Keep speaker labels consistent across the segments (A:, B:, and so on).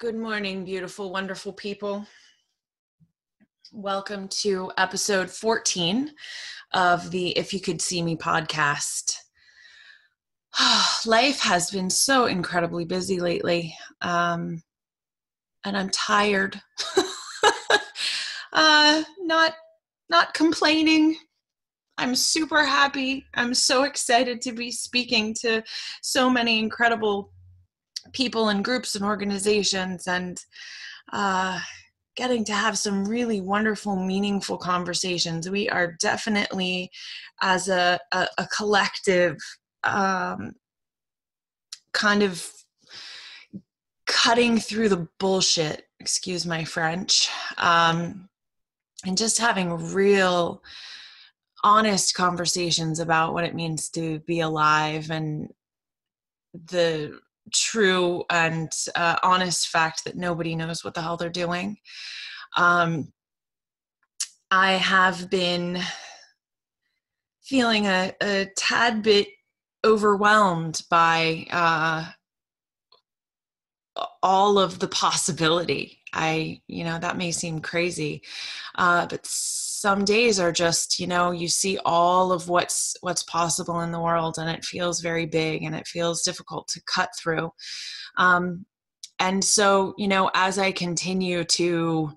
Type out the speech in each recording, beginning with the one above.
A: Good morning, beautiful, wonderful people. Welcome to episode 14 of the If You Could See Me podcast. Life has been so incredibly busy lately, and I'm tired. Not complaining. I'm super happy. I'm so excited to be speaking to so many incredible people and groups and organizations, and getting to have some really wonderful, meaningful conversations. We are definitely, as a collective, kind of cutting through the bullshit, excuse my French, and just having real, honest conversations about what it means to be alive and the true and honest fact that nobody knows what the hell they're doing. I have been feeling a tad bit overwhelmed by all of the possibility. That may seem crazy, but some days are just, you see all of what's possible in the world, and it feels very big and it feels difficult to cut through. And so, as I continue to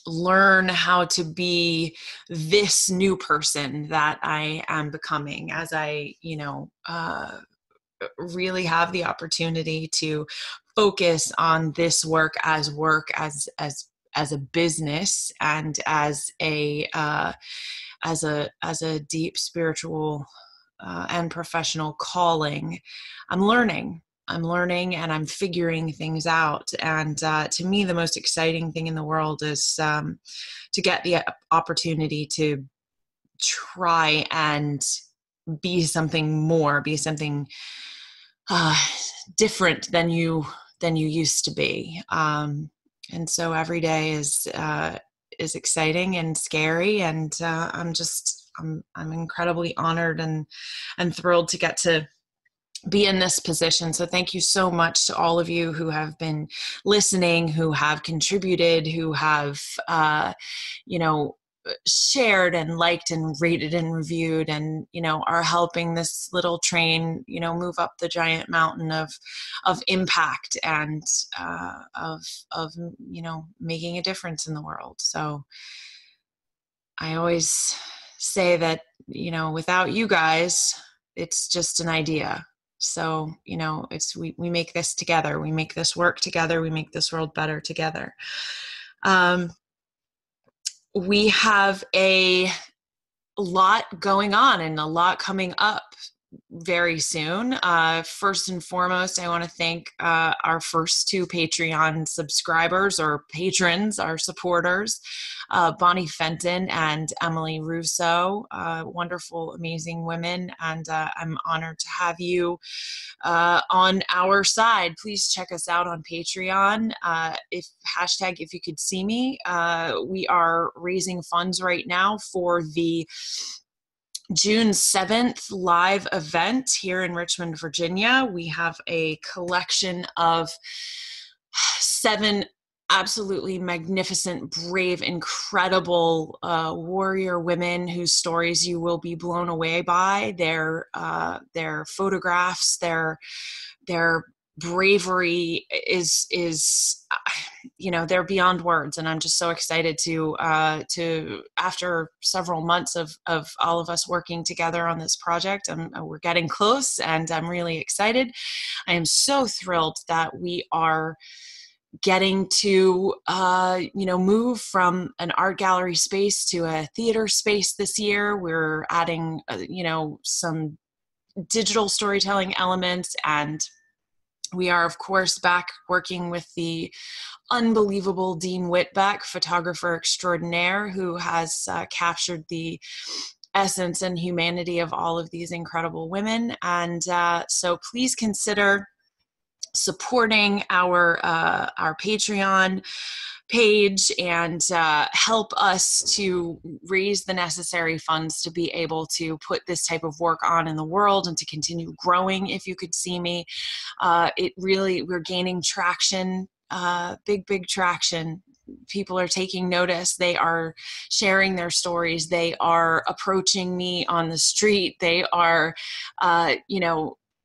A: learn how to be this new person that I am becoming, as I, really have the opportunity to focus on this work as a business and as a deep spiritual and professional calling. I'm learning and I'm figuring things out. And to me, the most exciting thing in the world is to get the opportunity to try and be something more, be something different than you used to be. And so every day is exciting and scary. And I'm incredibly honored and thrilled to get to be in this position. So thank you so much to all of you who have been listening, who have contributed, who have, shared and liked and rated and reviewed, and, are helping this little train, move up the giant mountain of impact and of making a difference in the world. So I always say that, without you guys, it's just an idea. So, we make this together. We make this work together. We make this world better together. We have a lot going on and a lot coming up very soon. First and foremost, I want to thank our first two Patreon subscribers or patrons, our supporters, Bonnie Fenton and Emily Russo, wonderful, amazing women. And I'm honored to have you on our side. Please check us out on Patreon. If you could see me, we are raising funds right now for the June 7th live event here in Richmond, Virginia. We have a collection of 7 absolutely magnificent, brave, incredible warrior women whose stories you will be blown away by. Their photographs, their bravery is they're beyond words. And I'm just so excited to after several months of all of us working together on this project, we're getting close, and I'm really excited. I am so thrilled that we are getting to move from an art gallery space to a theater space this year. We're adding some digital storytelling elements, and we are, of course, back working with the unbelievable Dean Whitbeck, photographer extraordinaire, who has captured the essence and humanity of all of these incredible women. And so please consider supporting our Patreon page and help us to raise the necessary funds to be able to put this type of work on in the world and to continue growing. If you could see me, we're gaining traction big traction. People are taking notice. They are sharing their stories. They are approaching me on the street. They are,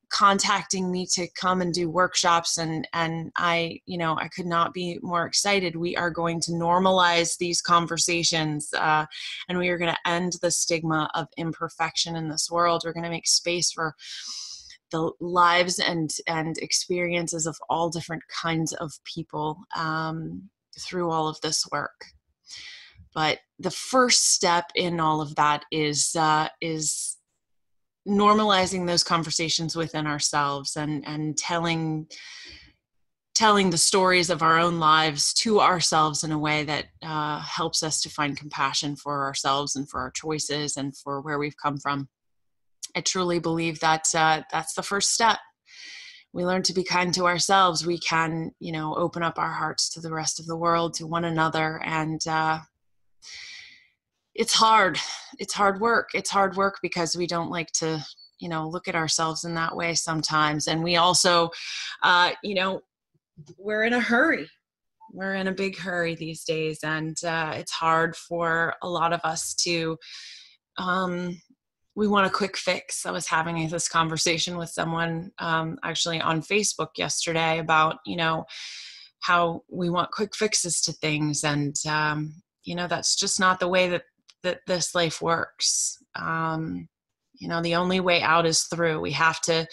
A: contacting me to come and do workshops. And I could not be more excited. We are going to normalize these conversations, and we are going to end the stigma of imperfection in this world. We're going to make space for the lives and experiences of all different kinds of people through all of this work. But the first step in all of that is normalizing those conversations within ourselves and telling the stories of our own lives to ourselves in a way that helps us to find compassion for ourselves and for our choices and for where we've come from. I truly believe that that's the first step. We learn to be kind to ourselves. We can, open up our hearts to the rest of the world, to one another. And it's hard. It's hard work. It's hard work because we don't like to, look at ourselves in that way sometimes. And we also, we're in a hurry. We're in a big hurry these days. And it's hard for a lot of us to, we want a quick fix. I was having this conversation with someone actually on Facebook yesterday about, how we want quick fixes to things. And, that's just not the way that this life works. The only way out is through. We have to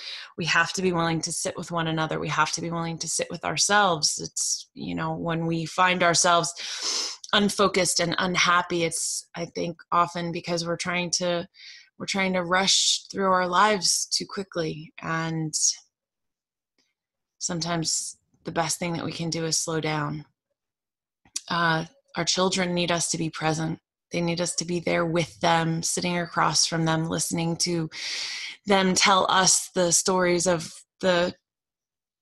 A: be willing to sit with one another. We have to be willing to sit with ourselves. It's, when we find ourselves unfocused and unhappy, it's, I think, often because we're trying to rush through our lives too quickly. And sometimes the best thing that we can do is slow down. Our children need us to be present. They need us to be there with them, sitting across from them, listening to them tell us the stories of the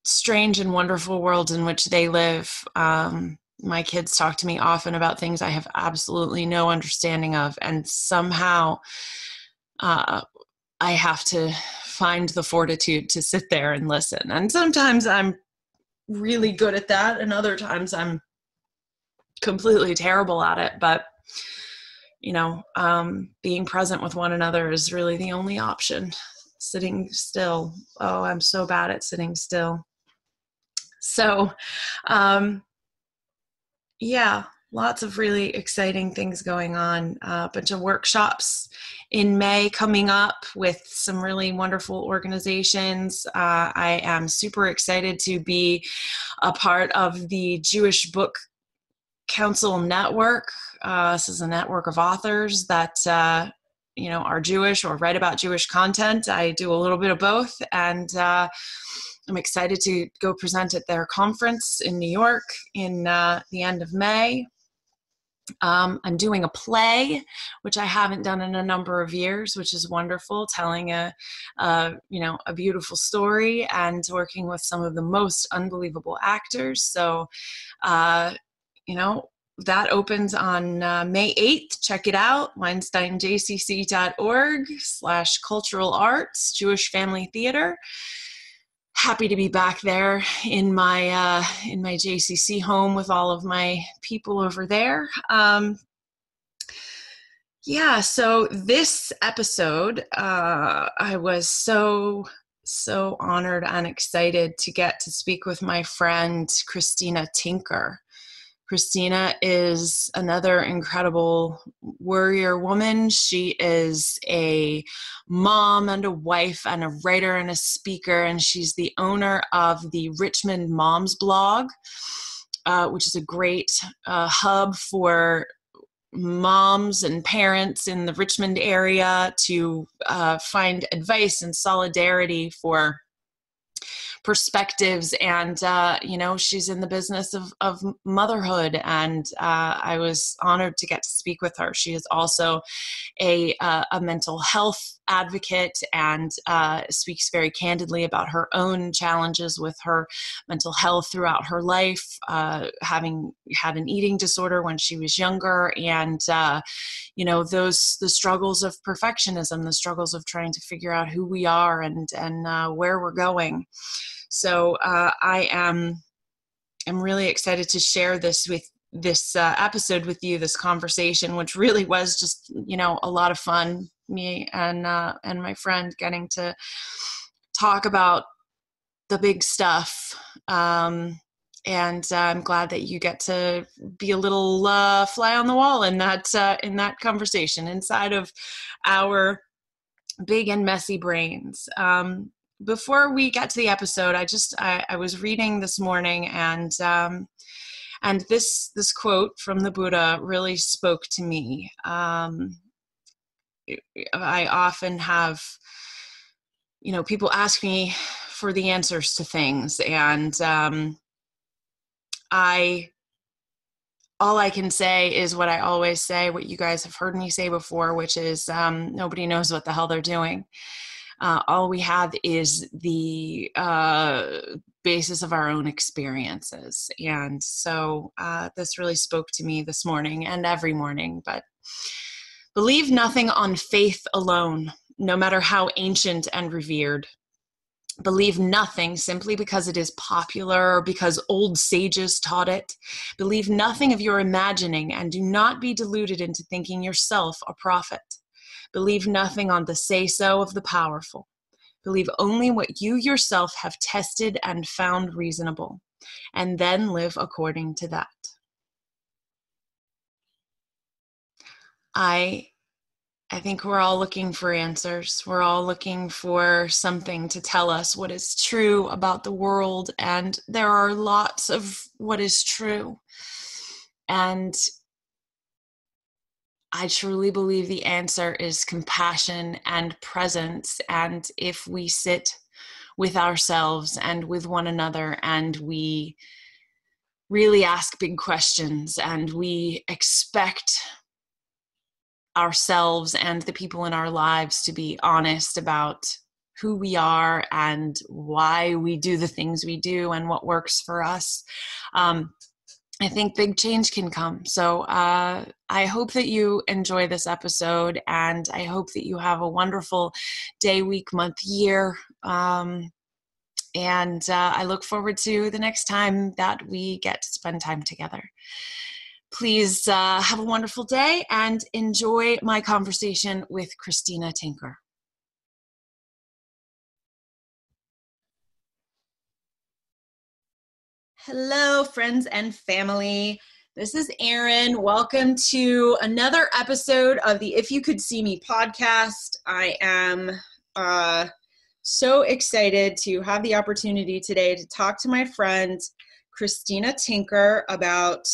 A: strange and wonderful world in which they live. My kids talk to me often about things I have absolutely no understanding of. And somehow I have to find the fortitude to sit there and listen. And sometimes I'm really good at that, and other times I'm completely terrible at it. But, being present with one another is really the only option. Sitting still. Oh, I'm so bad at sitting still. So, lots of really exciting things going on. A bunch of workshops in May coming up with some really wonderful organizations. I am super excited to be a part of the Jewish Book Council Network. This is a network of authors that are Jewish or write about Jewish content. I do a little bit of both, and I'm excited to go present at their conference in New York in the end of May. I'm doing a play, which I haven't done in a number of years, which is wonderful, telling a beautiful story and working with some of the most unbelievable actors. So, that opens on May 8th. Check it out, weinsteinjcc.org/cultural arts, Jewish Family Theater. Happy to be back there in my JCC home with all of my people over there. So this episode, I was so honored and excited to get to speak with my friend Christina Tinker. Christina is another incredible warrior woman. She is a mom and a wife and a writer and a speaker, and she's the owner of the Richmond Moms blog, which is a great hub for moms and parents in the Richmond area to find advice and solidarity for perspectives. And, she's in the business of motherhood. And I was honored to get to speak with her. She is also a mental health advocate and speaks very candidly about her own challenges with her mental health throughout her life, having had an eating disorder when she was younger, and the struggles of perfectionism, the struggles of trying to figure out who we are and where we're going. So I am am really excited to share this episode with you, this conversation, which really was just, a lot of fun. Me and my friend getting to talk about the big stuff. And I'm glad that you get to be a little fly on the wall in that conversation inside of our big and messy brains. Before we get to the episode, I was reading this morning, and this quote from the Buddha really spoke to me. I often have, people ask me for the answers to things, and all I can say is what I always say, what you guys have heard me say before, which is nobody knows what the hell they're doing. All we have is the basis of our own experiences. And so this really spoke to me this morning and every morning. But believe nothing on faith alone, no matter how ancient and revered. Believe nothing simply because it is popular or because old sages taught it. Believe nothing of your imagining, and do not be deluded into thinking yourself a prophet. Believe nothing on the say-so of the powerful. Believe only what you yourself have tested and found reasonable, and then live according to that. I think we're all looking for answers. We're all looking for something to tell us what is true about the world, and there are lots of what is true. And I truly believe the answer is compassion and presence. And if we sit with ourselves and with one another, and we really ask big questions, and we expect ourselves and the people in our lives to be honest about who we are and why we do the things we do and what works for us, I think big change can come. So I hope that you enjoy this episode, and I hope that you have a wonderful day, week, month, year. And I look forward to the next time that we get to spend time together. Please have a wonderful day and enjoy my conversation with Christina Tinker. Hello, friends and family. This is Erin. Welcome to another episode of the If You Could See Me podcast. I am so excited to have the opportunity today to talk to my friend, Christina Tinker, about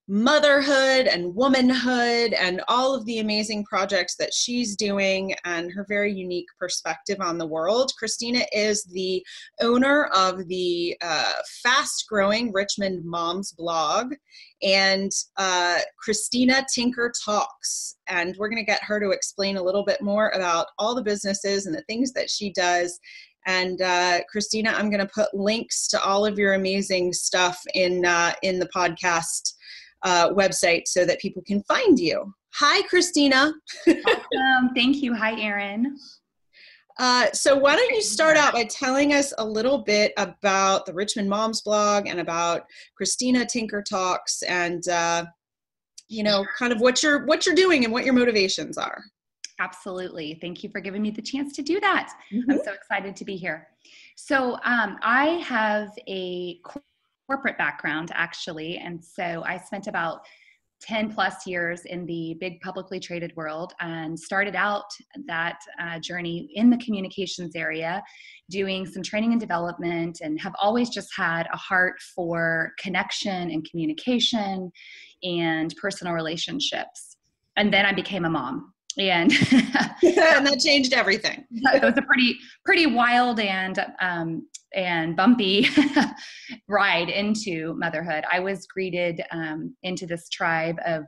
A: motherhood and womanhood and all of the amazing projects that she's doing and her very unique perspective on the world. Christina is the owner of the fast-growing Richmond Moms blog and Christina Tinker Talks. And we're going to get her to explain a little bit more about all the businesses and the things that she does. And Christina, I'm going to put links to all of your amazing stuff in the podcast website so that people can find you. Hi, Christina.
B: Awesome. Thank you. Hi, Erin.
A: So why don't you start out by telling us a little bit about the Richmond Moms blog and about Christina Tinker Talks, and kind of what you're doing and what your motivations are.
B: Absolutely. Thank you for giving me the chance to do that. Mm-hmm. I'm so excited to be here. So I have a corporate background, actually. And so I spent about 10 plus years in the big publicly traded world and started out that journey in the communications area, doing some training and development, and have always just had a heart for connection and communication and personal relationships. And then I became a mom. And
A: and that changed everything.
B: It was a pretty wild and bumpy ride into motherhood. I was greeted into this tribe of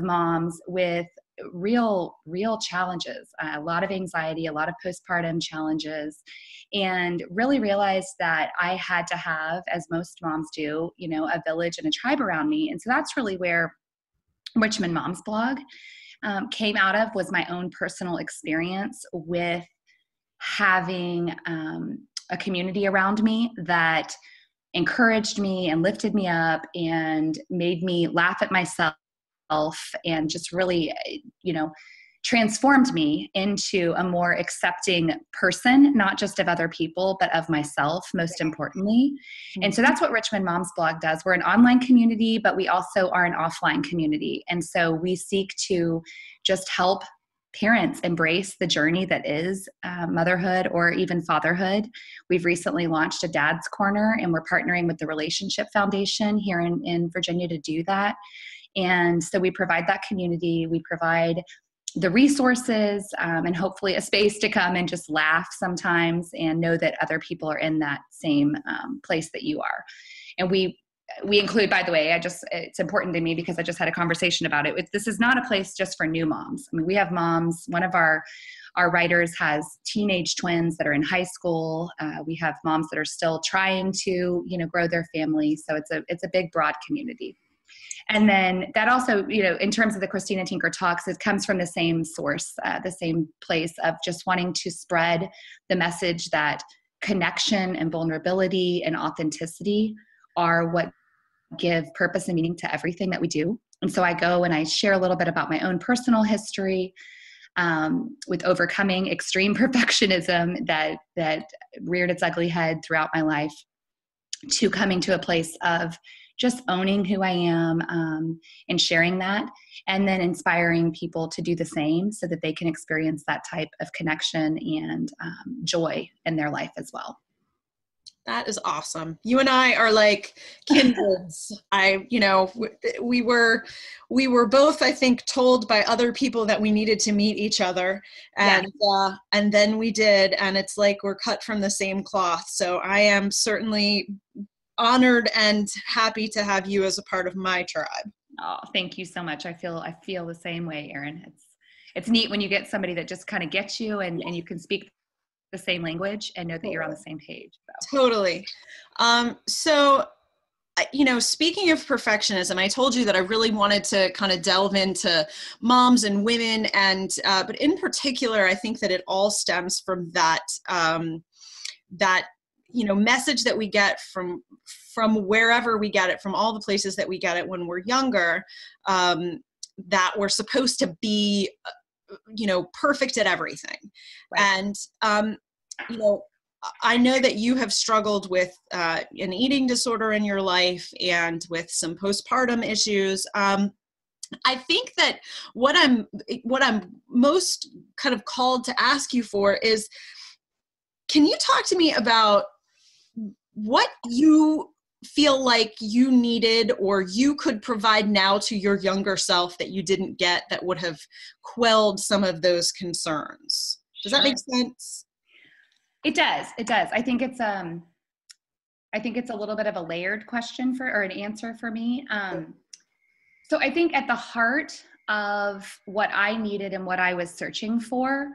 B: moms with real challenges, a lot of anxiety, a lot of postpartum challenges, and really realized that I had to have, as most moms do, a village and a tribe around me. And so that's really where Richmond Moms blog came out of, was my own personal experience with having a community around me that encouraged me and lifted me up and made me laugh at myself and just really, transformed me into a more accepting person, not just of other people, but of myself, most importantly. And so that's what Richmond Moms Blog does. We're an online community, but we also are an offline community. And so we seek to just help parents embrace the journey that is motherhood or even fatherhood. We've recently launched a Dad's Corner, and we're partnering with the Relationship Foundation here in Virginia to do that. And so we provide that community. We provide the resources and hopefully a space to come and just laugh sometimes and know that other people are in that same place that you are. And we include, by the way, it's important to me because I just had a conversation about it. This is not a place just for new moms. I mean, we have moms. One of our writers has teenage twins that are in high school. We have moms that are still trying to, grow their family. So it's a big, broad community. And then that also, in terms of the Christina Tinker Talks, it comes from the same source, the same place of just wanting to spread the message that connection and vulnerability and authenticity are what give purpose and meaning to everything that we do. And so I go and I share a little bit about my own personal history with overcoming extreme perfectionism that reared its ugly head throughout my life, to coming to a place of just owning who I am and sharing that, and then inspiring people to do the same so that they can experience that type of connection and joy in their life as well.
A: That is awesome. You and I are like kindreds. We were both, I think, told by other people that we needed to meet each other, and then we did, and it's like we're cut from the same cloth. So I am certainly honored and happy to have you as a part of my tribe.
B: Oh, thank you so much. I feel the same way, Erin. It's neat when you get somebody that just kind of gets you and you can speak the same language and know that you're on the same page. So.
A: Totally. Speaking of perfectionism, I told you that I really wanted to kind of delve into moms and women, but in particular, I think that it all stems from that message that we get from wherever we get it, from all the places that we get it when we're younger, that we're supposed to be, perfect at everything. Right. And, I know that you have struggled with an eating disorder in your life and with some postpartum issues. I think that what I'm most kind of called to ask you for is, can you talk to me about what you feel like you needed or you could provide now to your younger self that you didn't get, that would have quelled some of those concerns? Does that make sense?
B: It does. I think it's a little bit of a layered question or an answer for me. So I think at the heart of what I needed and what I was searching for,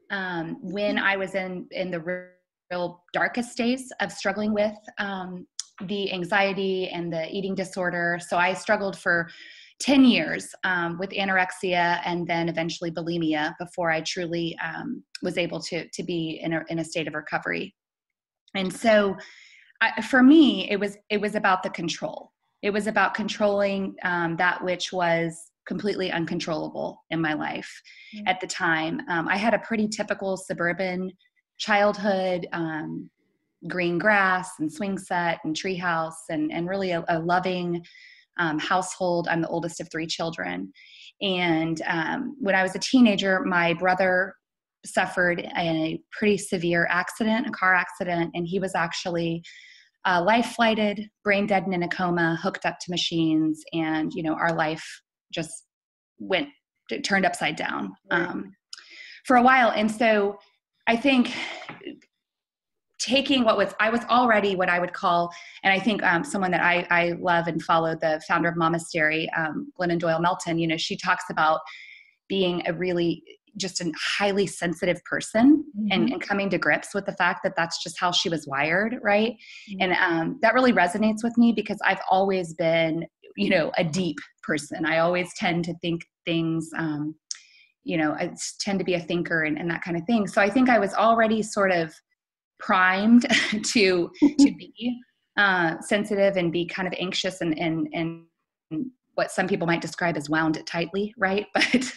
B: when I was in the real darkest days of struggling with the anxiety and the eating disorder. So I struggled for 10 years with anorexia and then eventually bulimia before I truly was able to be in a state of recovery. And so for me, it was about the control. It was about controlling that which was completely uncontrollable in my life at the time. I had a pretty typical suburban childhood, green grass and swing set and treehouse and really a loving household. I'm the oldest of 3 children. And when I was a teenager, my brother suffered a pretty severe accident, a car accident, and he was actually life flighted, brain dead and in a coma, hooked up to machines. And, our life just turned upside down for a while. And so I think taking I was already what I would call, and I think someone that I love and follow, the founder of Momastery, Glennon Doyle Melton, she talks about being just a highly sensitive person and coming to grips with the fact that that's just how she was wired. Right. And that really resonates with me because I've always been, a deep person. I always tend to think things, I tend to be a thinker and that kind of thing. So I think I was already sort of primed to be sensitive and be kind of anxious and what some people might describe as wound it tightly, right? But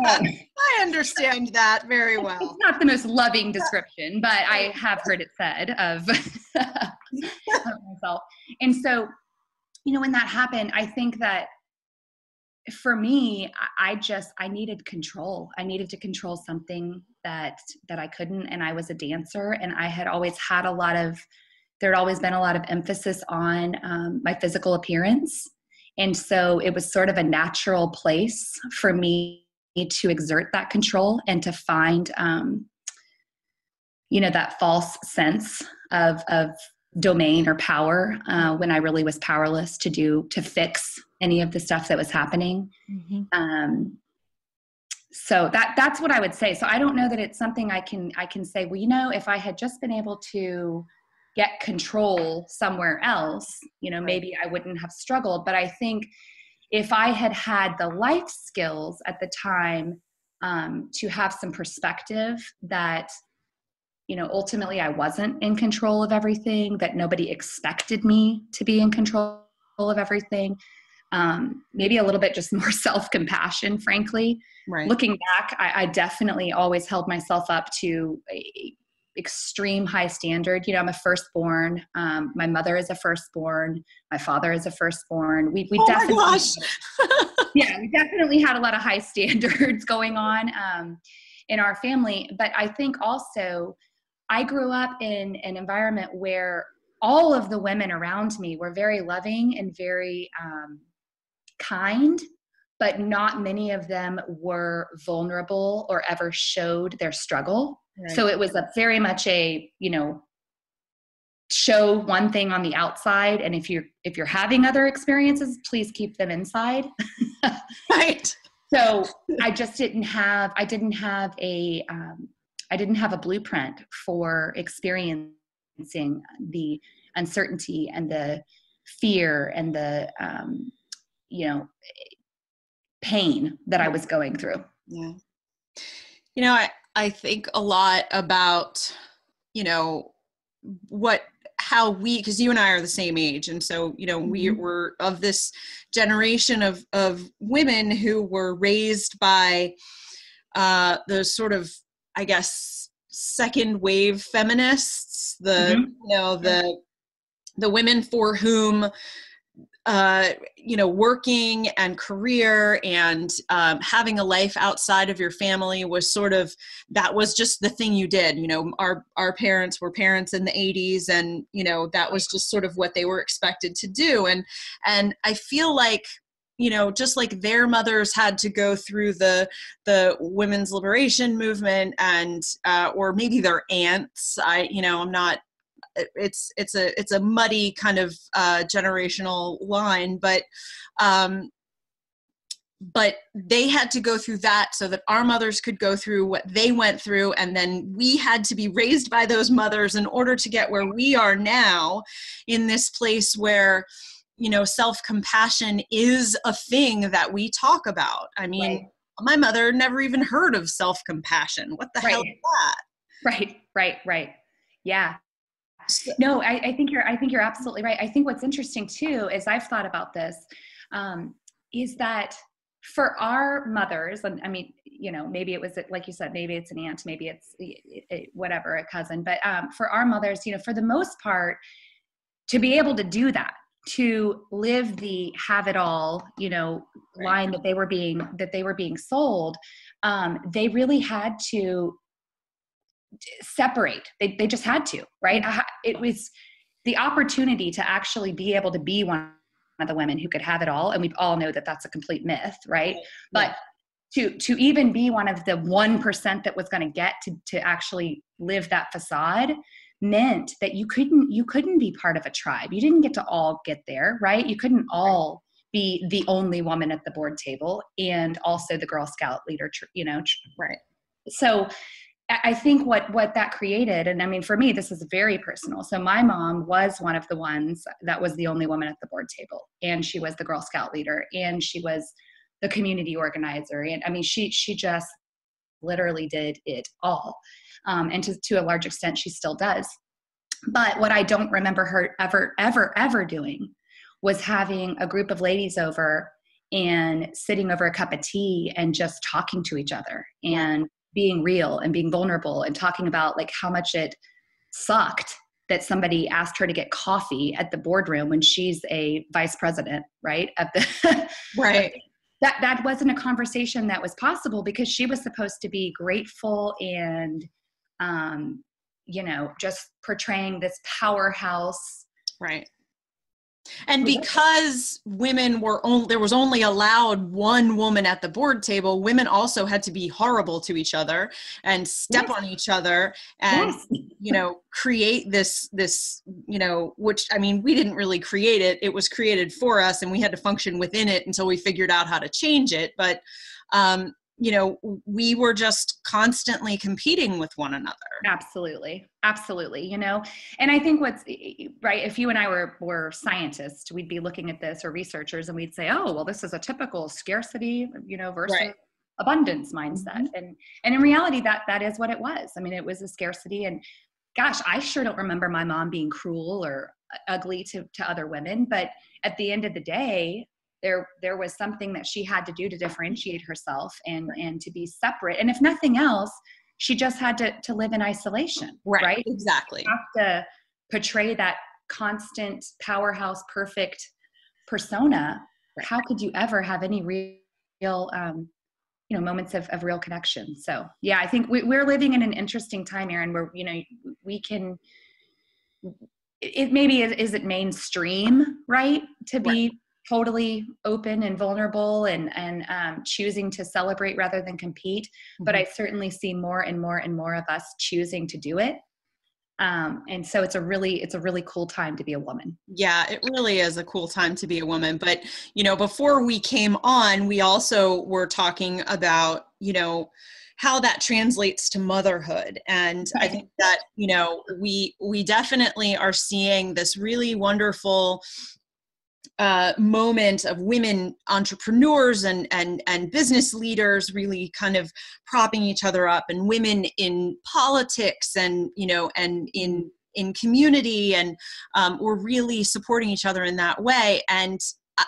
A: I understand that very well.
B: It's not the most loving description, but I have heard it said of, of myself. And so, when that happened, I think that for me, I needed control. I needed to control something that I couldn't. And I was a dancer, and I had always had there had always been a lot of emphasis on my physical appearance. And so it was sort of a natural place for me to exert that control and to find, that false sense of domain or power when I really was powerless to fix any of the stuff that was happening. Mm-hmm. So that's what I would say. So I don't know that it's something I can say, well, if I had just been able to get control somewhere else, maybe I wouldn't have struggled. But I think if I had had the life skills at the time to have some perspective that, ultimately I wasn't in control of everything, that nobody expected me to be in control of everything, maybe a little bit just more self-compassion, frankly. Right. Looking back, I definitely always held myself up to extreme high standard. I'm a firstborn. My mother is a firstborn. My father is a firstborn. We definitely, my gosh. Yeah, we definitely had a lot of high standards going on in our family. But I think also I grew up in an environment where all of the women around me were very loving and very kind, but not many of them were vulnerable or ever showed their struggle. Right. So it was very much a, show one thing on the outside. And if you're having other experiences, please keep them inside. Right. So I just didn't have a blueprint for experiencing the uncertainty and the fear and the, pain that I was going through.
A: Yeah. I think a lot about, because you and I are the same age. And so, we were of this generation of women who were raised by those sort of, I guess, second wave feminists, the women for whom, working and career and having a life outside of your family was that was just the thing you did. Our parents were parents in the 80s, and, that was just sort of what they were expected to do. And I feel like, just like their mothers had to go through the women's liberation movement and, or maybe their aunts, I'm not, it's a muddy kind of generational line, but they had to go through that so that our mothers could go through what they went through, and then we had to be raised by those mothers in order to get where we are now, in this place where self-compassion is a thing that we talk about. I mean, right. My mother never even heard of self-compassion. What the hell is that?
B: Right. Yeah. No, I think you're absolutely right. I think what's interesting too, is I've thought about this, is that for our mothers, and I mean, maybe it was, like you said, maybe it's an aunt, maybe it's whatever, a cousin, but for our mothers, for the most part, to be able to do that, to live the have it all, line that they were being sold, they really had to separate. They just had to, right? It was the opportunity to actually be able to be one of the women who could have it all. And we all know that that's a complete myth, right? But to even be one of the 1% that was going to get to actually live that facade meant that you couldn't be part of a tribe. You didn't get to all get there, right? You couldn't all be the only woman at the board table and also the Girl Scout leader, right? So I think what that created, and I mean, for me, this is very personal. So my mom was one of the ones that was the only woman at the board table, and she was the Girl Scout leader, and she was the community organizer. And I mean, she just literally did it all. And to a large extent, she still does. But what I don't remember her ever doing was having a group of ladies over and sitting over a cup of tea and just talking to each other and being real and being vulnerable and talking about like how much it sucked that somebody asked her to get coffee at the boardroom when she's a vice president, right? At the
A: Right.
B: that wasn't a conversation that was possible because she was supposed to be grateful and, just portraying this powerhouse.
A: Right. And because there was only allowed one woman at the board table, women also had to be horrible to each other and step on each other and, create this, which, I mean, we didn't really create it. It was created for us and we had to function within it until we figured out how to change it. But, we were just constantly competing with one another.
B: Absolutely. Absolutely. And I think what's right. If you and I were scientists, we'd be looking at this, or researchers, and we'd say, oh, well, this is a typical scarcity, versus abundance mindset. And in reality, that is what it was. I mean, it was a scarcity, and gosh, I sure don't remember my mom being cruel or ugly to other women. But at the end of the day, there was something that she had to do to differentiate herself and to be separate. And if nothing else, she just had to live in isolation, right?
A: Exactly.
B: You have to portray that constant powerhouse, perfect persona. Right. How could you ever have any real, moments of real connection? So yeah, I think we're living in an interesting time, Erin, where, we can, it maybe is it mainstream, right? To be totally open and vulnerable and choosing to celebrate rather than compete. But I certainly see more and more and more of us choosing to do it. And so it's a really cool time to be a woman.
A: Yeah, it really is a cool time to be a woman. But, before we came on, we also were talking about, how that translates to motherhood. And I think that, we definitely are seeing this really wonderful moment of women entrepreneurs and business leaders really kind of propping each other up, and women in politics and in community, and we're really supporting each other in that way. And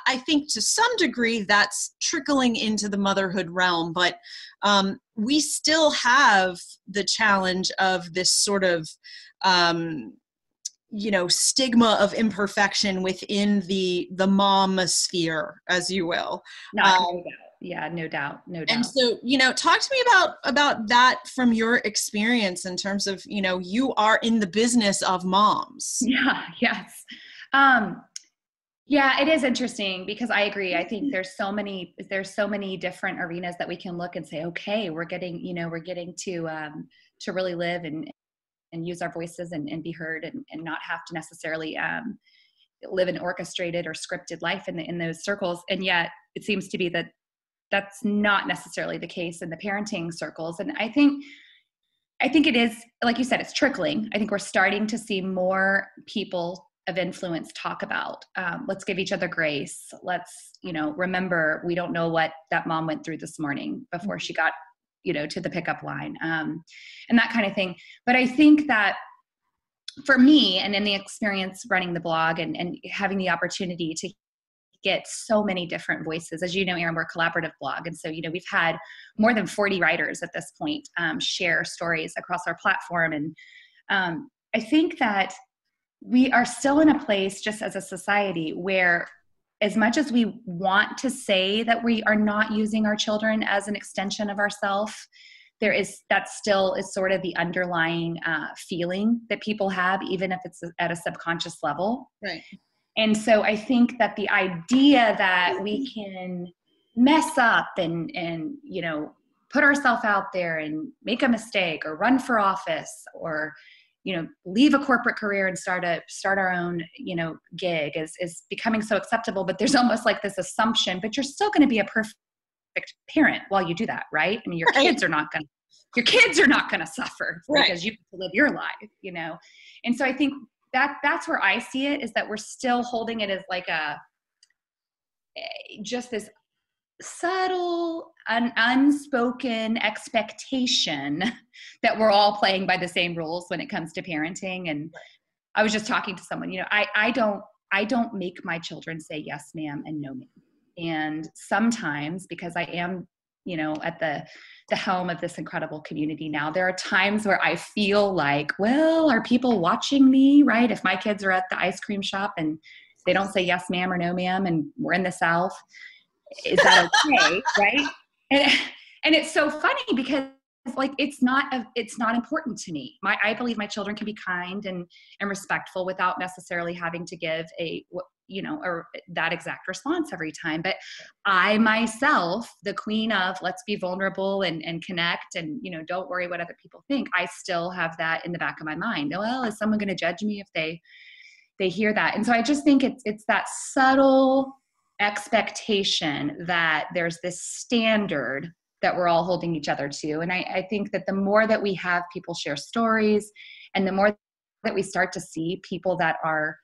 A: I think to some degree that's trickling into the motherhood realm, but we still have the challenge of this sort of stigma of imperfection within the mom sphere, as you will.
B: No doubt.
A: And so, talk to me about that from your experience in terms of, you are in the business of moms.
B: Yeah. Yes. Yeah, it is interesting because I agree. I think there's so many different arenas that we can look and say, okay, we're getting to really live and use our voices and be heard and not have to necessarily live an orchestrated or scripted life in those circles. And yet it seems to be that that's not necessarily the case in the parenting circles. And I think it is, like you said, it's trickling. I think we're starting to see more people of influence talk about, let's give each other grace. Let's, remember, we don't know what that mom went through this morning before she got to the pickup line, and that kind of thing. But I think that for me, and in the experience running the blog and having the opportunity to get so many different voices, as you know, Erin, we're a collaborative blog. And so, we've had more than 40 writers at this point share stories across our platform. And I think that we are still in a place just as a society where, as much as we want to say that we are not using our children as an extension of ourselves, that still is sort of the underlying feeling that people have, even if it's at a subconscious level.
A: Right.
B: And so I think that the idea that we can mess up and put ourselves out there and make a mistake or run for office or leave a corporate career and start our own, gig is becoming so acceptable. But there's almost like this assumption, but you're still going to be a perfect parent while you do that, right? I mean, your kids are not going to suffer because you get to live your life, And so I think that's where I see it, is that we're still holding it as like just this subtle, unspoken expectation that we're all playing by the same rules when it comes to parenting. And I was just talking to someone, I don't make my children say yes, ma'am, and no, ma'am. And sometimes, because I am, at the helm of this incredible community now, there are times where I feel like, well, are people watching me, right? If my kids are at the ice cream shop and they don't say yes, ma'am, or no, ma'am, and we're in the South, is that okay, right? And it's so funny because like it's not important to me. I believe my children can be kind and respectful without necessarily having to give or that exact response every time. But I myself, the queen of let's be vulnerable and connect and don't worry what other people think, I still have that in the back of my mind. Well, is someone going to judge me if they hear that? And so I just think it's that subtle expectation that there's this standard that we're all holding each other to. And I think that the more that we have people share stories and the more that we start to see people that are,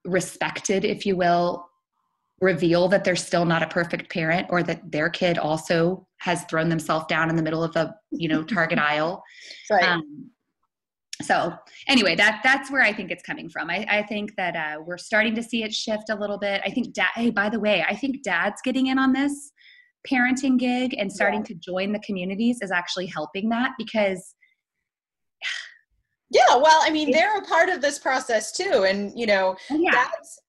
B: respected, if you will, reveal that they're still not a perfect parent or that their kid also has thrown themselves down in the middle of the, Target aisle.
A: Right.
B: So anyway, that's where I think it's coming from. I think that we're starting to see it shift a little bit. I think, hey, by the way, I think dads getting in on this parenting gig and starting to join the communities is actually helping that because
A: well, I mean, they're a part of this process too. And,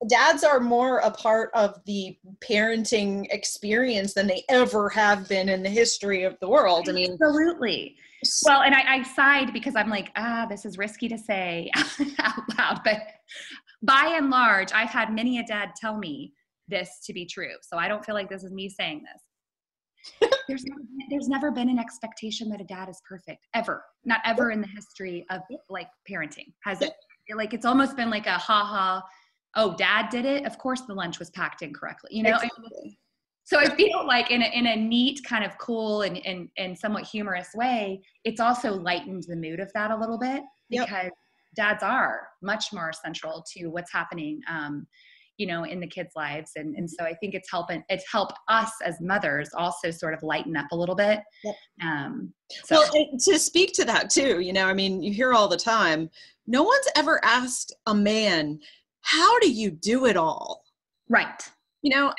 A: dads are more a part of the parenting experience than they ever have been in the history of the world. I mean,
B: absolutely. Well, and I sighed because I'm like, this is risky to say out loud, but by and large, I've had many a dad tell me this to be true. So I don't feel like this is me saying this. There's never been an expectation that a dad is perfect, ever. Not ever in the history of like parenting. Has it? Like it's almost been like a ha, oh, dad did it. Of course the lunch was packed incorrectly.
A: Exactly.
B: So I feel like in a neat kind of cool and somewhat humorous way, it's also lightened the mood of that a little bit because dads are much more central to what's happening in the kids' lives. And so I think it's helped us as mothers also sort of lighten up a little bit.
A: Yep. Well, to speak to that too, I mean, you hear all the time, no one's ever asked a man, how do you do it all?
B: Right.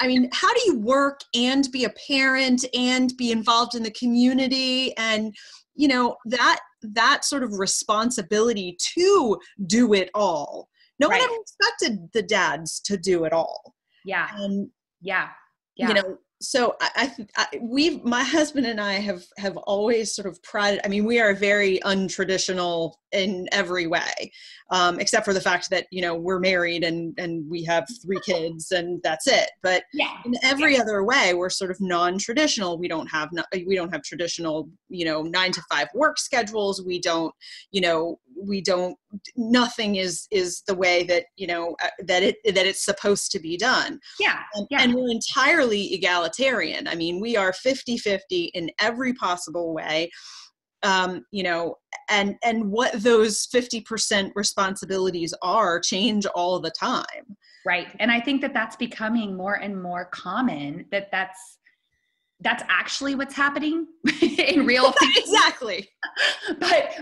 A: I mean, how do you work and be a parent and be involved in the community and, that sort of responsibility to do it all. No one ever expected the dads to do it all.
B: Yeah.
A: And,
B: yeah.
A: So my husband and I have always sort of prided, I mean, we are very untraditional in every way, except for the fact that, we're married and we have 3 kids and that's it. But in every other way, we're sort of non-traditional. We don't have traditional, 9-to-5 work schedules. Nothing is the way that, that it's supposed to be done. And we're entirely egalitarian. I mean, we are 50-50 in every possible way. And what those 50% responsibilities are change all the time.
B: Right. And I think that that's becoming more and more common, that's actually what's happening in real things.
A: Exactly.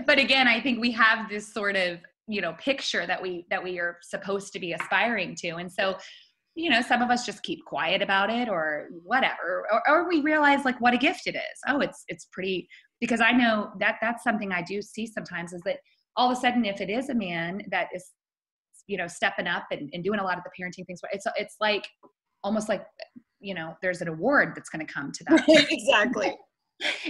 B: But again, I think we have this sort of, picture that we are supposed to be aspiring to. And so, some of us just keep quiet about it or whatever, or we realize like what a gift it is. Oh, it's pretty, because I know that's something I do see sometimes is that all of a sudden, if it is a man that is, stepping up and doing a lot of the parenting things, it's like almost like, there's an award that's going to come to that.
A: Right, exactly.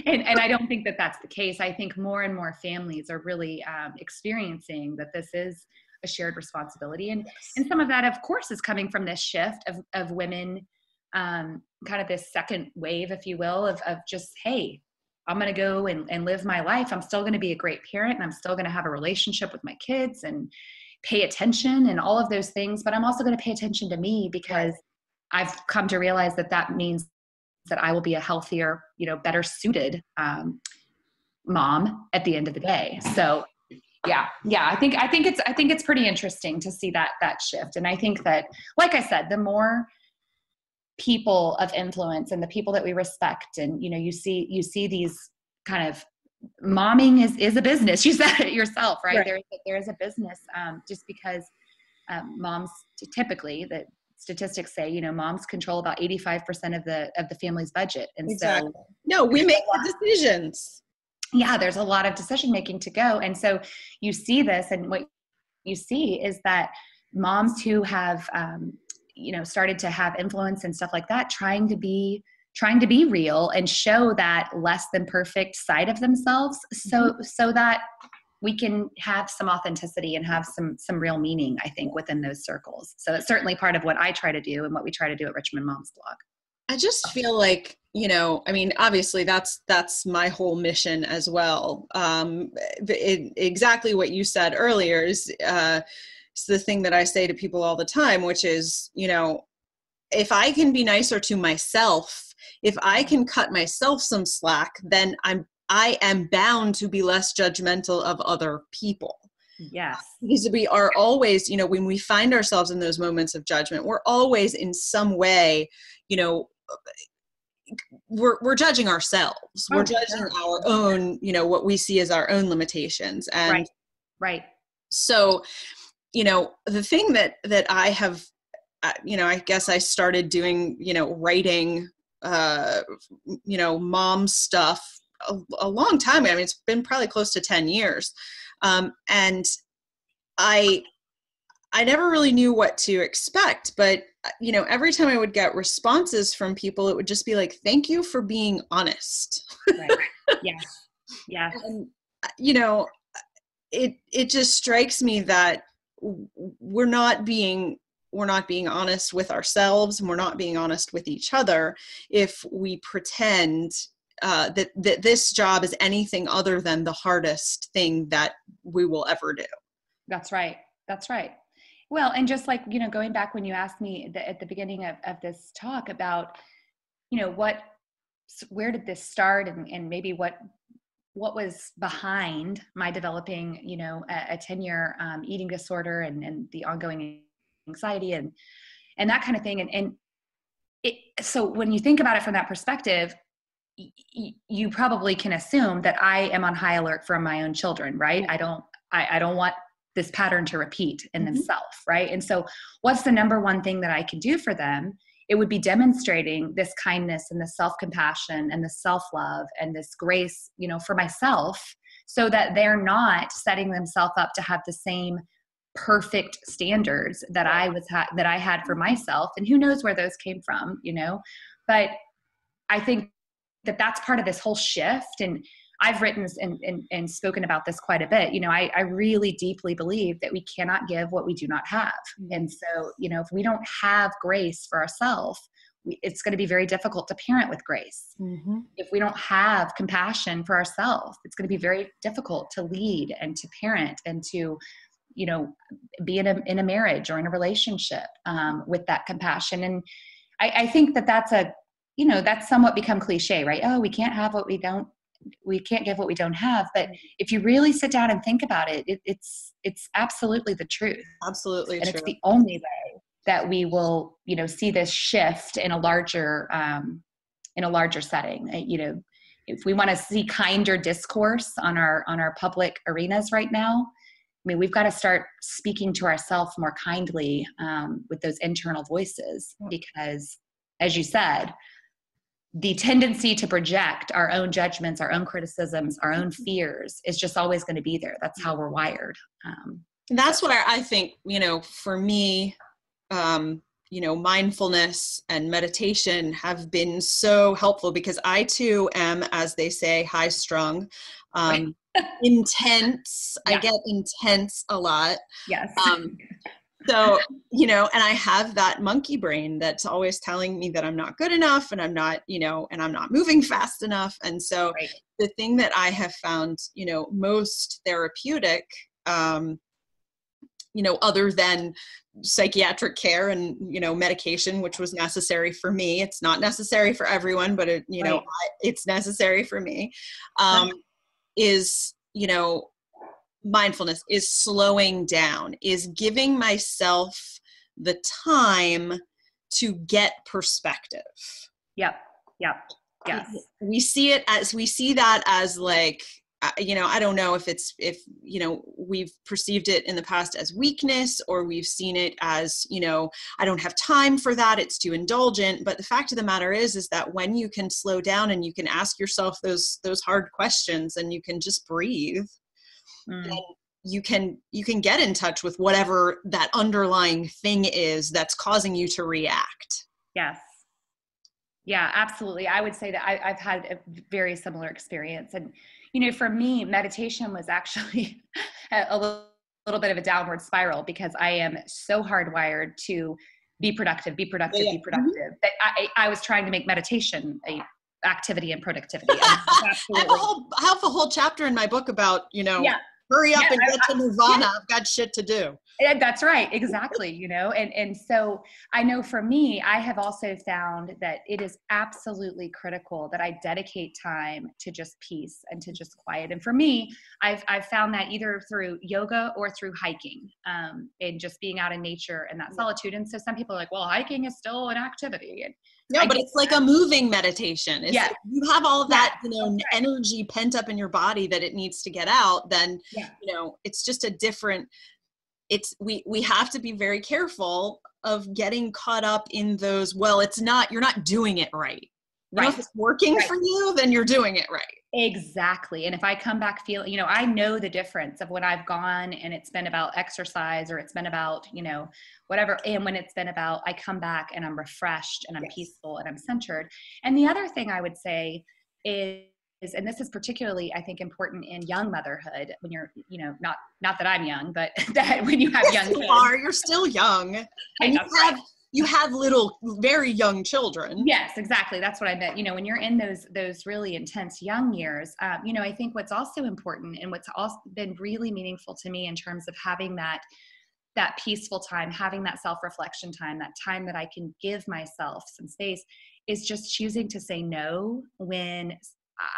B: And I don't think that that's the case. I think more and more families are really experiencing that this is a shared responsibility. And some of that, of course, is coming from this shift of women, kind of this second wave, if you will, of just, hey, I'm going to go and live my life. I'm still going to be a great parent and I'm still going to have a relationship with my kids and pay attention and all of those things. But I'm also going to pay attention to me because I've come to realize that means that I will be a healthier, better suited mom at the end of the day. So yeah. I think it's pretty interesting to see that shift. And I think that, like I said, the more people of influence and the people that we respect and, you see these kind of momming is a business. You said it yourself, right?
A: Right.
B: There is a business, just because moms typically, the statistics say, moms control about 85% of the family's budget. And so
A: Exactly. No, we make the decisions.
B: yeah, there's a lot of decision making to go. And so you see this, and what you see is that moms who have, started to have influence and stuff like that, trying to be real and show that less than perfect side of themselves, so that we can have some authenticity and have some real meaning, I think, within those circles. So it's certainly part of what I try to do and what we try to do at Richmond Moms Blog.
A: I just feel like, I mean, obviously that's my whole mission as well. Exactly what you said earlier is it's the thing that I say to people all the time, which is, if I can be nicer to myself, if I can cut myself some slack, then I am bound to be less judgmental of other people.
B: Yes.
A: Because we are always, when we find ourselves in those moments of judgment, we're always in some way, we're judging ourselves. We're judging our own, what we see as our own limitations. And
B: right.
A: So, the thing that I have, I guess I started doing, writing, mom stuff a long time ago. I mean, it's been probably close to 10 years. And I never really knew what to expect, but every time I would get responses from people, it would just be like, thank you for being honest.
B: Right. Yes. Yeah.
A: And, it just strikes me that we're not being honest with ourselves, and we're not being honest with each other if we pretend that this job is anything other than the hardest thing that we will ever do.
B: That's right. That's right. Well, and just like, going back when you asked me at the beginning of this talk about, where did this start, and maybe what was behind my developing, a 10-year eating disorder and the ongoing anxiety and that kind of thing. And so when you think about it from that perspective, you probably can assume that I am on high alert for my own children, right? I don't want this pattern to repeat in themselves, right? And so what's the number one thing that I can do for them? It would be demonstrating this kindness and this self-compassion and the self-love and this grace, for myself, so that they're not setting themselves up to have the same perfect standards that that I had for myself. And who knows where those came from, but I think that that's part of this whole shift. And I've written and spoken about this quite a bit. I really deeply believe that we cannot give what we do not have. And so, if we don't have grace for ourselves, it's going to be very difficult to parent with grace. If we don't have compassion for ourselves, it's going to be very difficult to lead and to parent and to, be in a marriage or in a relationship with that compassion. And I think that's that's somewhat become cliche, right? Oh, we can't give what we don't have. But if you really sit down and think about it, it's absolutely the truth.
A: Absolutely
B: and
A: true.
B: It's the only way that we will, see this shift in a larger setting. If we want to see kinder discourse on our public arenas right now, I mean, we've got to start speaking to ourselves more kindly with those internal voices, because, as you said, the tendency to project our own judgments, our own criticisms, our own fears is just always going to be there. That's how we're wired.
A: That's why I think, for me, mindfulness and meditation have been so helpful, because I too am, as they say, high strung, intense. Yeah. I get intense a lot.
B: Yes.
A: So, and I have that monkey brain that's always telling me that I'm not good enough, and I'm not, and I'm not moving fast enough. And so the thing that I have found, most therapeutic, other than psychiatric care and, medication, which was necessary for me. It's not necessary for everyone, but it's necessary for me, is, mindfulness, is slowing down, is giving myself the time to get perspective.
B: Yep. Yes.
A: We see that as like, I don't know if we've perceived it in the past as weakness, or we've seen it as, I don't have time for that, it's too indulgent. But the fact of the matter is that when you can slow down and you can ask yourself those hard questions, and you can just breathe, then you can get in touch with whatever that underlying thing is that's causing you to react.
B: Yes. Yeah, absolutely. I would say that I've had a very similar experience. And, for me, meditation was actually a little bit of a downward spiral, because I am so hardwired to be productive, be productive, be productive, that I was trying to make meditation a activity and productivity.
A: I have a whole chapter in my book about, hurry up and get to nirvana. I've got shit to do.
B: Yeah, that's right. Exactly. And so I know for me, I have also found that it is absolutely critical that I dedicate time to just peace and to just quiet. And for me, I've found that either through yoga or through hiking, and just being out in nature and that solitude. And so some people are like, well, hiking is still an activity. And
A: no, but it's like a moving meditation. It's like you have all of that, energy pent up in your body that it needs to get out. Then, it's just a different, we have to be very careful of getting caught up in those, you're not doing it right. Right. If it's working for you, then you're doing it right.
B: Exactly. And if I come back feeling, I know the difference of when I've gone and it's been about exercise, or it's been about, whatever. And when it's been about, I come back and I'm refreshed and I'm peaceful and I'm centered. And the other thing I would say is, and this is particularly, I think, important in young motherhood, when you're, not that I'm young, but that when you have young kids.
A: You're still young. And you have little, very young children.
B: Yes, exactly. That's what I meant. When you're in those really intense young years, I think what's also important, and what's also been really meaningful to me in terms of having that peaceful time, having that self-reflection time, that time that I can give myself some space, is just choosing to say no when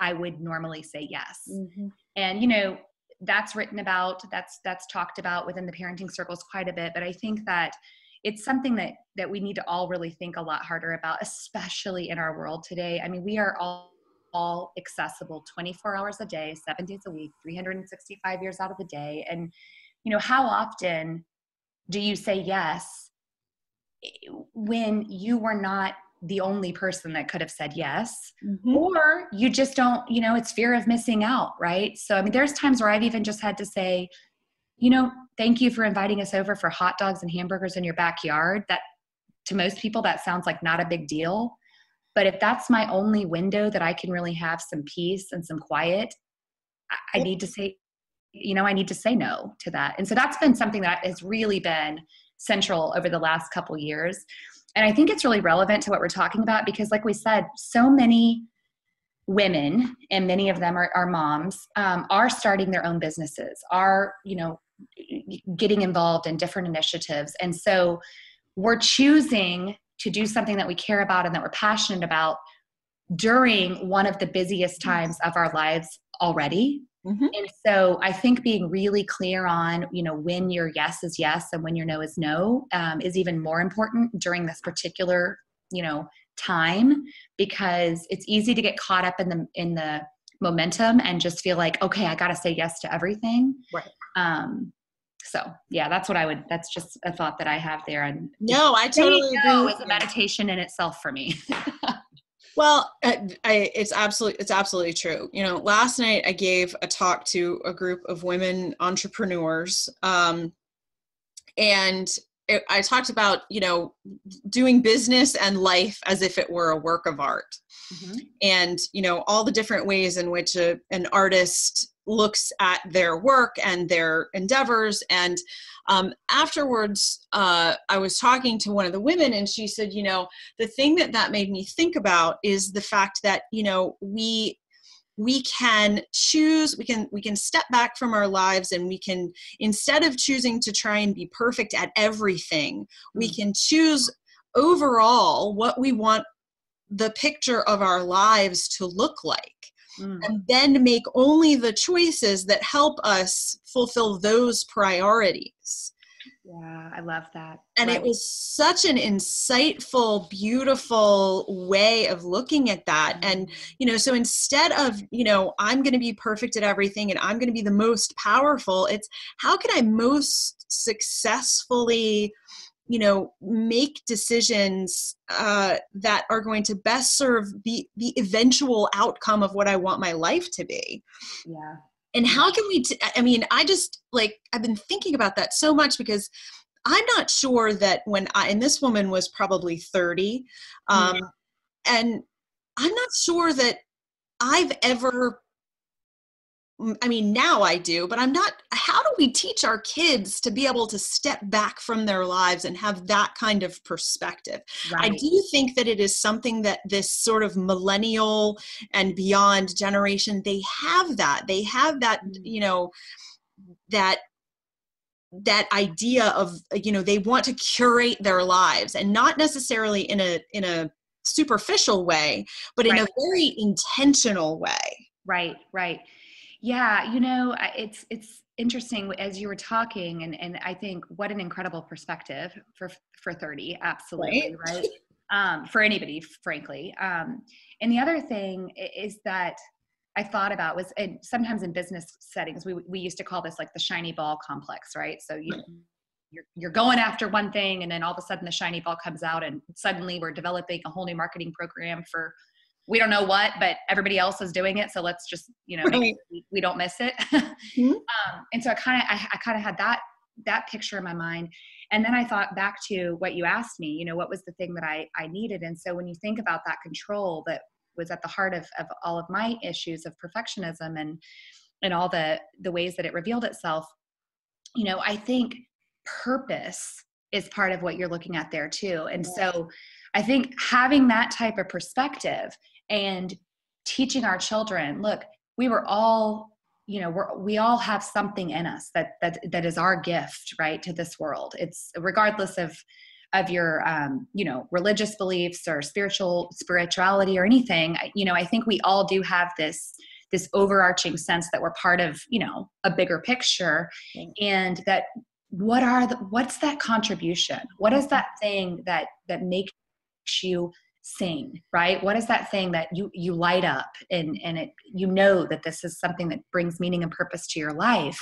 B: I would normally say yes. Mm-hmm. And, that's written about, that's talked about within the parenting circles quite a bit. But I think that it's something that we need to all really think a lot harder about, especially in our world today. I mean, we are all accessible 24 hours a day, 7 days a week, 365 years out of the day. And, how often do you say yes when you were not the only person that could have said yes, or you just don't, it's fear of missing out, right? So, I mean, there's times where I've even just had to say, thank you for inviting us over for hot dogs and hamburgers in your backyard. That, to most people, that sounds like not a big deal. But if that's my only window that I can really have some peace and some quiet, I need to say, I need to say no to that. And so that's been something that has really been central over the last couple years. And I think it's really relevant to what we're talking about, because like we said, so many women, and many of them are moms, are starting their own businesses, are, getting involved in different initiatives. And so we're choosing to do something that we care about and that we're passionate about during one of the busiest times of our lives already. Mm-hmm. And so I think being really clear on, when your yes is yes and when your no is no, is even more important during this particular, time, because it's easy to get caught up in the momentum and just feel like, okay, I got to say yes to everything. Right. So yeah, that's just a thought that I have there. And
A: no, I totally agree.
B: It's a meditation in itself for me.
A: Well, it's absolutely true. Last night I gave a talk to a group of women entrepreneurs, and I talked about, doing business and life as if it were a work of art. Mm-hmm. And, all the different ways in which an artist looks at their work and their endeavors. And afterwards, I was talking to one of the women, and she said, the thing that made me think about is the fact that, we can choose, we can step back from our lives, and we can, instead of choosing to try and be perfect at everything, we can choose overall what we want the picture of our lives to look like. And then make only the choices that help us fulfill those priorities.
B: Yeah, I love that.
A: And it
B: Right.
A: was such an insightful, beautiful way of looking at that. And, so instead of, I'm going to be perfect at everything and I'm going to be the most powerful, it's how can I most successfully, make decisions that are going to best serve the eventual outcome of what I want my life to be.
B: Yeah.
A: And
B: Yeah.
A: how can we, I've been thinking about that so much because I'm not sure that and this woman was probably 30,
B: Mm.
A: and I'm not sure that I've ever, now I do, but I'm not, how do we teach our kids to be able to step back from their lives and have that kind of perspective? I
B: Right.
A: do think that it is something that this sort of millennial and beyond generation, they have that, that that idea of, they want to curate their lives, and not necessarily in a superficial way, but in
B: Right.
A: a very intentional way.
B: Right. Right. Yeah, it's interesting as you were talking, and I think what an incredible perspective for 30,
A: Right.
B: absolutely, right? For anybody, frankly. And the other thing is that I thought about was, and sometimes in business settings, we used to call this like the shiny ball complex, right? So you're going after one thing, and then all of a sudden the shiny ball comes out, and suddenly we're developing a whole new marketing program for we don't know what, but everybody else is doing it. So let's just, make
A: Right.
B: sure we don't miss it.
A: Mhm.
B: And so I kind of had that picture in my mind. And then I thought back to what you asked me, what was the thing that I needed? And so when you think about that control that was at the heart of all of my issues of perfectionism and all the ways that it revealed itself, I think purpose is part of what you're looking at there too. And so I think having that type of perspective and teaching our children, look, we were all, we all have something in us that is our gift, right, to this world. It's regardless of your, religious beliefs or spirituality or anything. I think we all do have this overarching sense that we're part of, a bigger picture, and that what's that contribution? What is that thing that makes you sing, right? What is that thing that you light up, and it, that this is something that brings meaning and purpose to your life?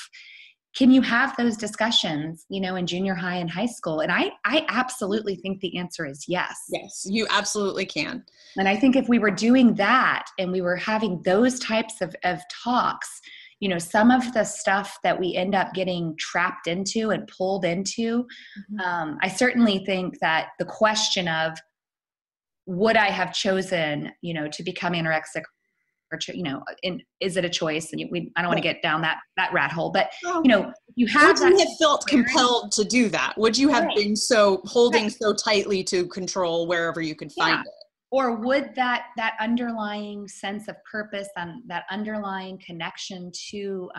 B: Can you have those discussions, in junior high and high school? And I absolutely think the answer is yes.
A: Yes, you absolutely can.
B: And I think if we were doing that and we were having those types of talks, some of the stuff that we end up getting trapped into and pulled into, I certainly think that the question of, would I have chosen, to become anorexic, or is it a choice? And I don't want to get down that rat hole, but
A: Well,
B: you have
A: would you
B: that
A: have felt compelled to do that? Would you have
B: right.
A: been holding so tightly to control wherever you could find it?
B: Or would that underlying sense of purpose and that underlying connection to,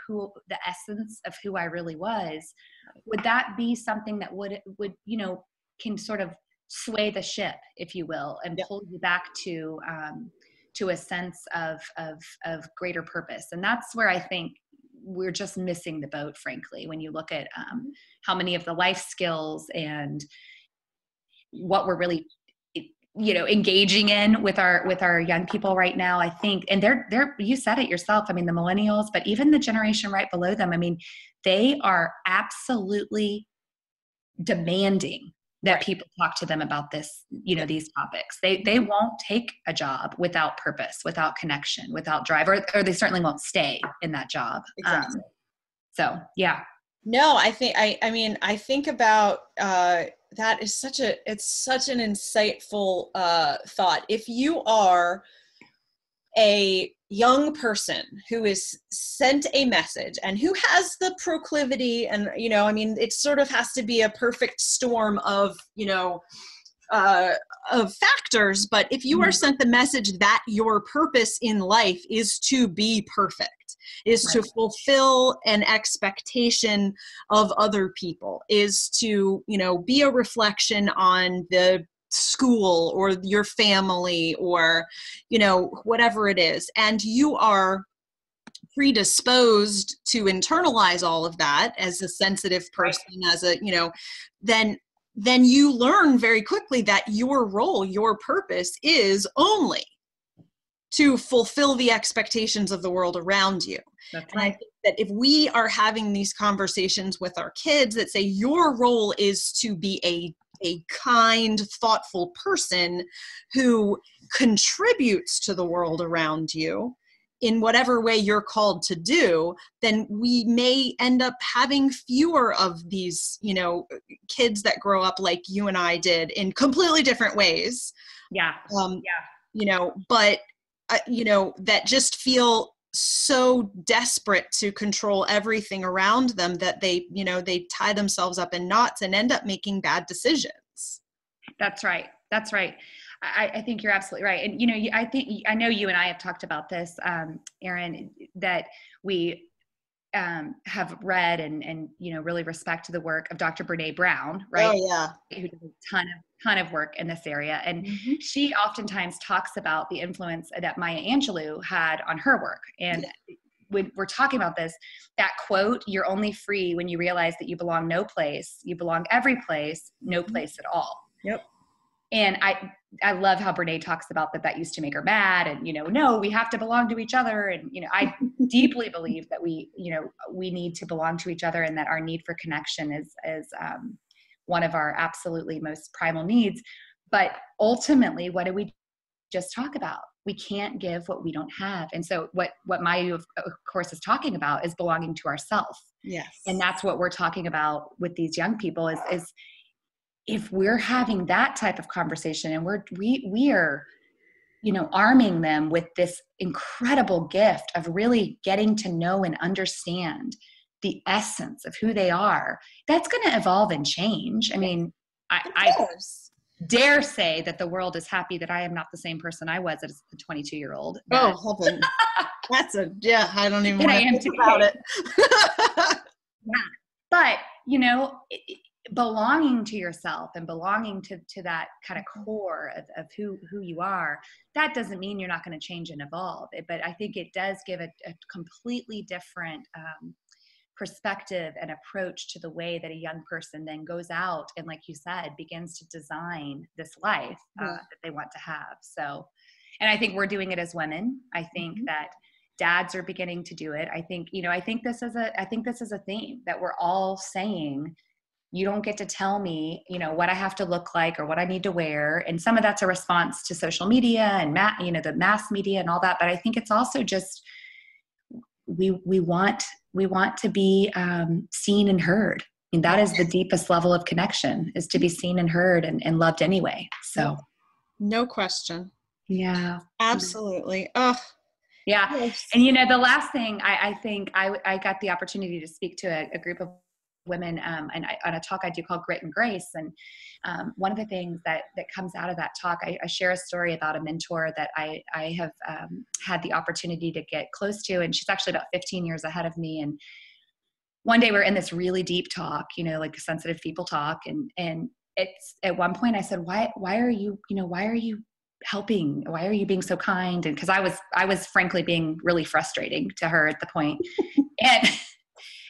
B: who the essence of who I really was, would that be something that would can sort of sway the ship, if you will, and pull you back to a sense of greater purpose? And that's where I think we're just missing the boat, frankly, when you look at how many of the life skills and what we're really engaging in with our young people right now. I think, and they're you said it yourself, the millennials, but even the generation right below them, they are absolutely demanding that people talk to them about this, these topics. They won't take a job without purpose, without connection, without drive, or they certainly won't stay in that job.
A: Exactly.
B: So yeah.
A: No, I think about that is such an insightful thought. If you are a young person who is sent a message and who has the proclivity, and it sort of has to be a perfect storm of factors, but if you are sent the message that your purpose in life is to be perfect, is to fulfill an expectation of other people, is to, be a reflection on the school or your family or, whatever it is, and you are
C: predisposed to internalize all of that as a sensitive person, right, as a, you know, then you learn very quickly that your role, your purpose is only to fulfill the expectations of the world around you.
B: That's
C: and
B: right.
C: I think that if we are having these conversations with our kids that say your role is to be a kind, thoughtful person who contributes to the world around you in whatever way you're called to do, then we may end up having fewer of these, you know, kids that grow up like you and I did in completely different ways.
B: Yeah.
C: You know, but, you know, that just feel so desperate to control everything around them that they, you know, they tie themselves up in knots and end up making bad decisions.
B: That's right. That's right. I think you're absolutely right. And, you know, I know you and I have talked about this, Erin, that we have read and, you know, really respect the work of Dr. Brene Brown, right?
C: Oh, yeah.
B: Who does a ton of work in this area. And she oftentimes talks about the influence that Maya Angelou had on her work. And when we're talking about this, that quote, "You're only free when you realize that you belong no place, you belong every place, no place at all."
C: Yep.
B: And I love how Brene talks about that used to make her mad, and, you know, no, we have to belong to each other. And, you know, I deeply believe that we need to belong to each other, and that our need for connection is one of our absolutely most primal needs. But ultimately, what do we just talk about? We can't give what we don't have. And so what Maya, of course, is talking about is belonging to ourselves.
C: Yes.
B: And that's what we're talking about with these young people is if we're having that type of conversation, and we are, you know, arming them with this incredible gift of really getting to know and understand the essence of who they are, that's going to evolve and change. I mean, I dare say that the world is happy that I am not the same person I was as a 22-year-old.
C: Oh, heaven. I don't even want to think about it.
B: Yeah. But, you know, belonging to yourself and belonging to that kind of core of who you are, that doesn't mean you're not going to change and evolve. But I think it does give a completely different perspective and approach to the way that a young person then goes out and, like you said, begins to design this life that they want to have. So, and I think we're doing it as women. I think that dads are beginning to do it. I think, you know, I think this is a theme that we're all saying. You don't get to tell me, you know, what I have to look like or what I need to wear. And some of that's a response to social media and you know, the mass media and all that. But I think it's also just, we want to be seen and heard. And that is the deepest level of connection, is to be seen and heard and loved anyway. So
C: no question.
B: Yeah,
C: absolutely. Oh,
B: yeah. Yes. And, you know, the last thing I think I got the opportunity to speak to a group of women and on a talk I do called Grit and Grace. And one of the things that comes out of that talk, I share a story about a mentor that I have had the opportunity to get close to. And she's actually about 15 years ahead of me. And one day we're in this really deep talk, you know, like sensitive people talk. And it's at one point I said, why are you helping? Why are you being so kind? And because I was frankly being really frustrating to her at the point.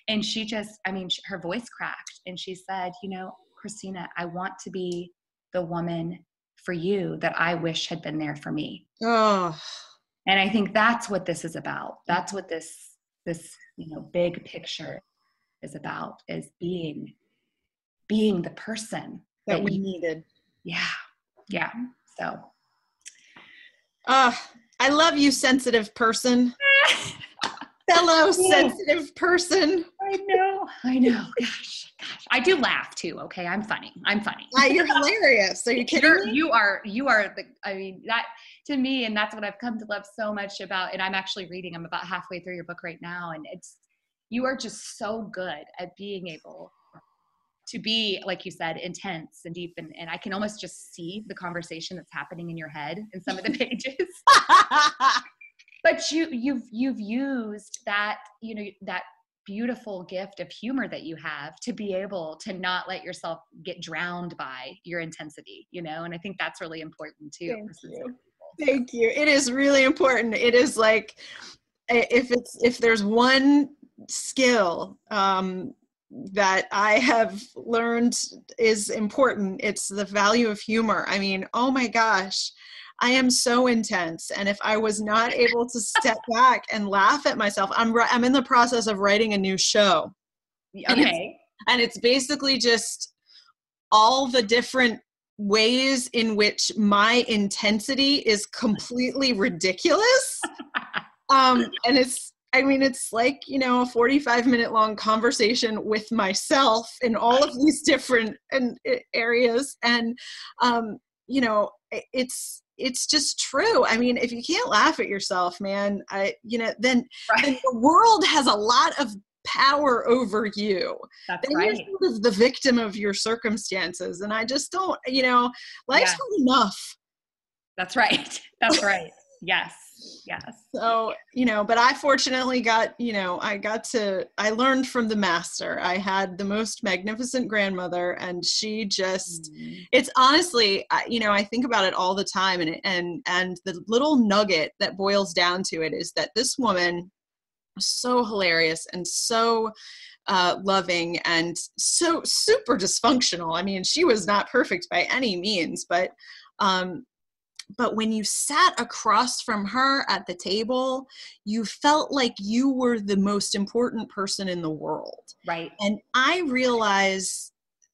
B: And she just, I mean, her voice cracked and she said, you know, Christina, I want to be the woman for you that I wish had been there for me.
C: Oh.
B: And I think that's what this is about. That's what this, you know, big picture is about, is being the person
C: that we needed.
B: Yeah. Yeah. So.
C: I love you, sensitive person. Fellow sensitive person.
B: I know. Gosh. I do laugh too. Okay. I'm funny.
C: You're hilarious. Are you kidding me?
B: You are I mean, that to me, and that's what I've come to love so much about. And I'm actually reading, I'm about halfway through your book right now. And you are just so good at being able to be, like you said, intense and deep. And I can almost just see the conversation that's happening in your head in some of the pages. But you've used that, you know, that beautiful gift of humor that you have to be able to not let yourself get drowned by your intensity, you know? And I think that's really important too.
C: Thank you. It is really important. It is like, if there's one skill that I have learned is important, it's the value of humor. I mean, oh my gosh, I am so intense. And if I was not able to step back and laugh at myself, I'm in the process of writing a new show.
B: Okay.
C: And it's basically just all the different ways in which my intensity is completely ridiculous. And it's like, you know, a 45-minute long conversation with myself in all of these different areas. And, you know, it's just true. I mean, if you can't laugh at yourself, man, then the world has a lot of power over you.
B: That's
C: then
B: right.
C: You're sort of the victim of your circumstances. And I just don't, you know, life's hard enough.
B: That's right. That's right. Yes.
C: So, you know, but I fortunately got, you know, I learned from the master. I had the most magnificent grandmother, and she just, it's honestly, you know, I think about it all the time, and the little nugget that boils down to it is that this woman was so hilarious and so loving and so super dysfunctional. I mean, she was not perfect by any means, but when you sat across from her at the table, you felt like you were the most important person in the world.
B: Right.
C: And I realize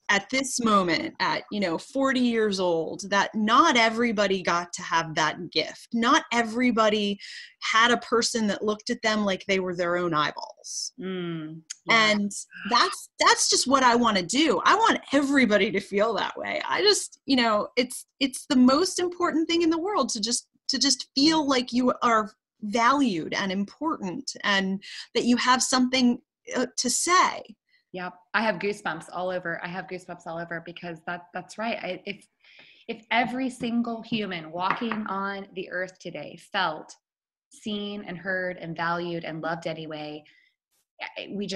C: at this moment, at, you know, 40 years old, that not everybody got to have that gift. Not everybody had a person that looked at them like they were their own eyeballs. And that's just what I want to do. I want everybody to feel that way. I just, you know, it's the most important thing in the world to just feel like you are valued and important, and that you have something to say.
B: Yep. I have goosebumps all over. Because that's right. If every single human walking on the earth today felt seen and heard and valued and loved anyway, we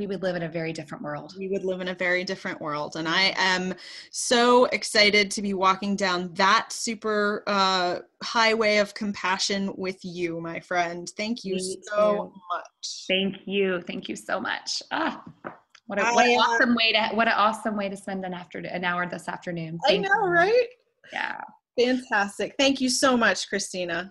B: would live in a very different world.
C: We would live in a very different world. And I am so excited to be walking down that super highway of compassion with you, my friend. Thank you so much.
B: Thank you. Thank you so much. What an awesome way to spend an hour this afternoon.
C: I know, right?
B: Yeah.
C: Fantastic. Thank you so much, Christina.